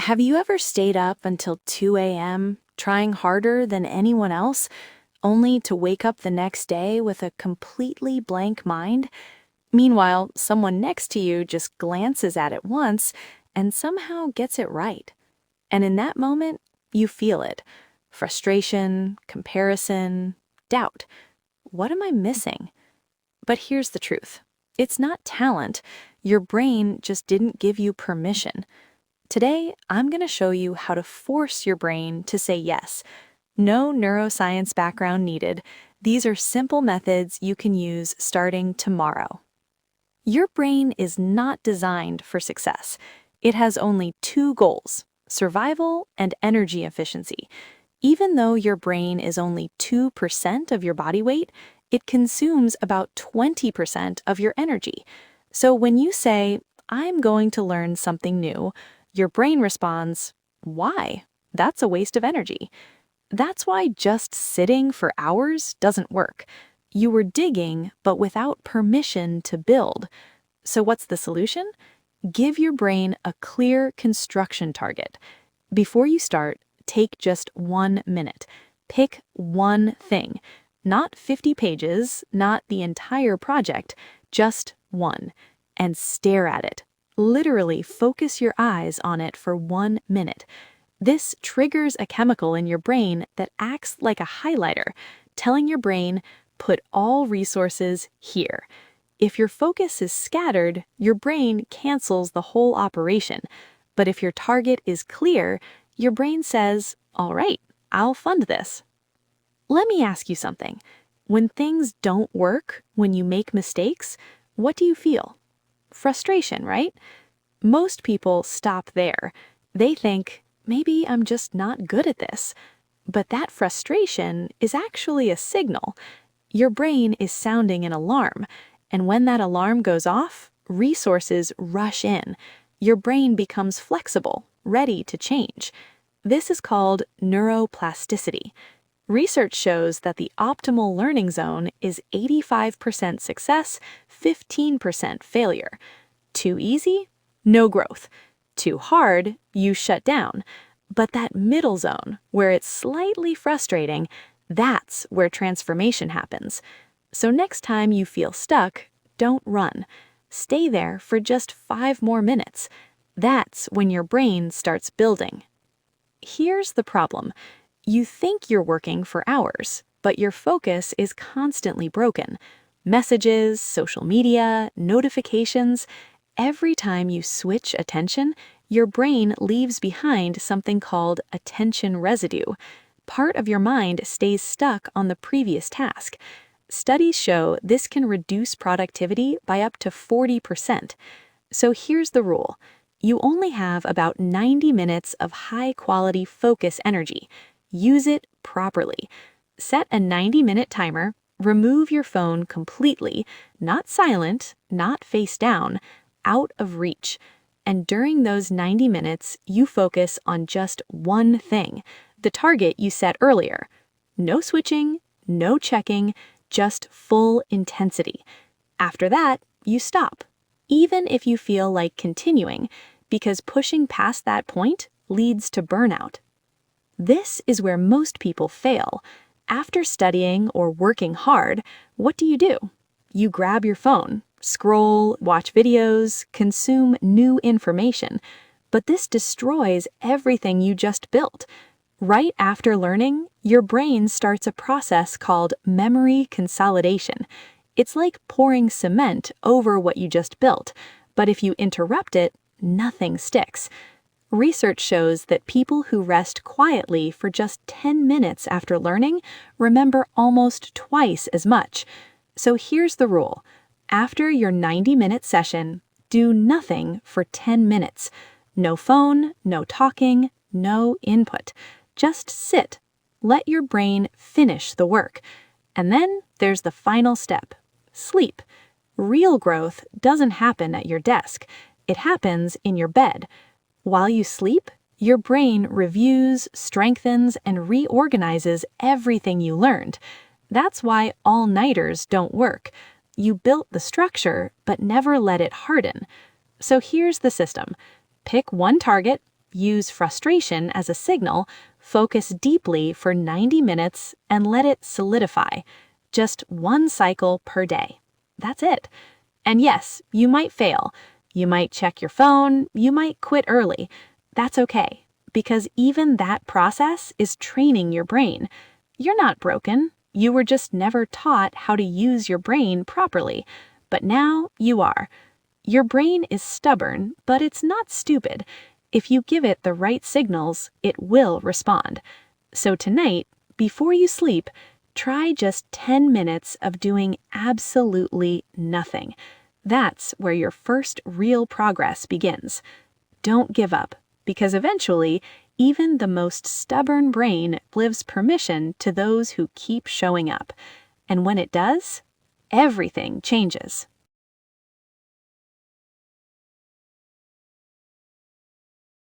Have you ever stayed up until 2 a.m., trying harder than anyone else, only to wake up the next day with a completely blank mind? Meanwhile, someone next to you just glances at it once and somehow gets it right. And in that moment, you feel it. Frustration, comparison, doubt. What am I missing? But here's the truth. It's not talent. Your brain just didn't give you permission. Today, I'm going to show you how to force your brain to say yes. No neuroscience background needed. These are simple methods you can use starting tomorrow. Your brain is not designed for success. It has only two goals: survival and energy efficiency. Even though your brain is only 2% of your body weight, it consumes about 20% of your energy. So when you say, "I'm going to learn something new," your brain responds, "Why? That's a waste of energy." That's why just sitting for hours doesn't work. You were digging, but without permission to build. So what's the solution? Give your brain a clear construction target. Before you start, take just 1 minute. Pick one thing. Not 50 pages, not the entire project, just one. And stare at it. Literally focus your eyes on it for 1 minute. This triggers a chemical in your brain that acts like a highlighter, telling your brain, put all resources here. If your focus is scattered, your brain cancels the whole operation. But if your target is clear, your brain says, "All right, I'll fund this." Let me ask you something. When things don't work, when you make mistakes, what do you feel? Frustration, right? Most people stop there. They think, maybe I'm just not good at this. But that frustration is actually a signal. Your brain is sounding an alarm. And when that alarm goes off, resources rush in. Your brain becomes flexible, ready to change. This is called neuroplasticity. Research shows that the optimal learning zone is 85% success, 15% failure. Too easy? No growth. Too hard? You shut down. But that middle zone, where it's slightly frustrating, that's where transformation happens. So next time you feel stuck, don't run. Stay there for just 5 more minutes. That's when your brain starts building. Here's the problem. You think you're working for hours, but your focus is constantly broken. Messages, social media, notifications. Every time you switch attention, your brain leaves behind something called attention residue. Part of your mind stays stuck on the previous task. Studies show this can reduce productivity by up to 40%. So here's the rule. You only have about 90 minutes of high-quality focus energy. Use it properly. Set a 90-minute timer. Remove your phone completely, not silent, not face down, out of reach. And during those 90 minutes, you focus on just one thing, the target you set earlier. No switching, no checking, just full intensity. After that, you stop, even if you feel like continuing, because pushing past that point leads to burnout. This is where most people fail. After studying or working hard, what do? You grab your phone, scroll, watch videos, consume new information. But this destroys everything you just built. Right after learning, your brain starts a process called memory consolidation. It's like pouring cement over what you just built, but if you interrupt it, nothing sticks. Research shows that people who rest quietly for just 10 minutes after learning remember almost twice as much. So here's the rule. After your 90-minute session, do nothing for 10 minutes. No phone, no talking, no input. Just sit. Let your brain finish the work. And then there's the final step. Sleep. Real growth doesn't happen at your desk. It happens in your bed. While you sleep, your brain reviews, strengthens, and reorganizes everything you learned. That's why all-nighters don't work. You built the structure, but never let it harden. So here's the system. Pick one target, use frustration as a signal, focus deeply for 90 minutes, and let it solidify. Just one cycle per day. That's it. And yes, you might fail. You might check your phone. You might quit early. That's okay, because even that process is training your brain. You're not broken. You were just never taught how to use your brain properly. But now you are. Your brain is stubborn, but it's not stupid. If you give it the right signals, it will respond. So tonight, before you sleep, try just 10 minutes of doing absolutely nothing. That's where your first real progress begins. Don't give up, because eventually, even the most stubborn brain gives permission to those who keep showing up. And when it does, everything changes.